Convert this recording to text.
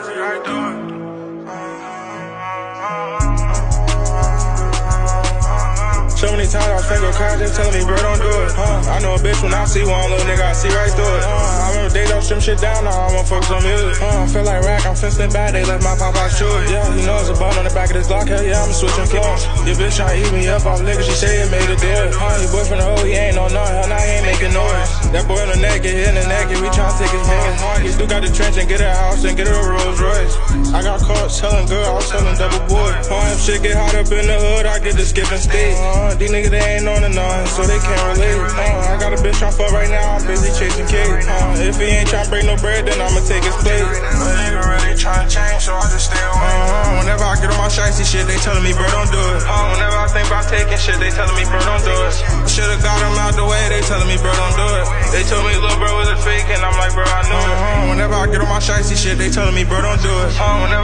see how you do it. So many times I was finna go cry, just telling me, bro, don't do it. I know a bitch when I see one little nigga, I see right through it. I remember they don't strip shit down, now I want focus on music. I feel like rack, I'm finna back, they left my pop out shoot. Yeah, you know it's a button on the back of this Glock, hell yeah, I'm switching floors. Your bitch tryna eat me up off nigga, she say it made her do it. Your boyfriend a hoe, he ain't on none, hell nah, he ain't making noise. That boy in the neck, get hit in the neck, we tryna take his head. You still got the trench and get her a house and get her a Rolls Royce. I got caught selling good, I was selling double board. If shit get hot up in the hood, I get the skipping state. These niggas, they ain't on the none, so they can't relate. I got a bitch tryna fuck right now, I'm busy chasing cake. If he ain't tryna break no bread, then I'ma take his plate. A nigga really tryna change, so I just stay away. Whenever I get on my shicey shit, they telling me, bro, don't do it. Whenever I think about taking shit, they telling me, bro, don't do it. Should've got him out the way, they telling me, bro, don't do it. They told me little bro was a fake, and I'm like, bro, I knew it. Whenever I get on my shicey shit, they telling me, bro, don't do it. Whenever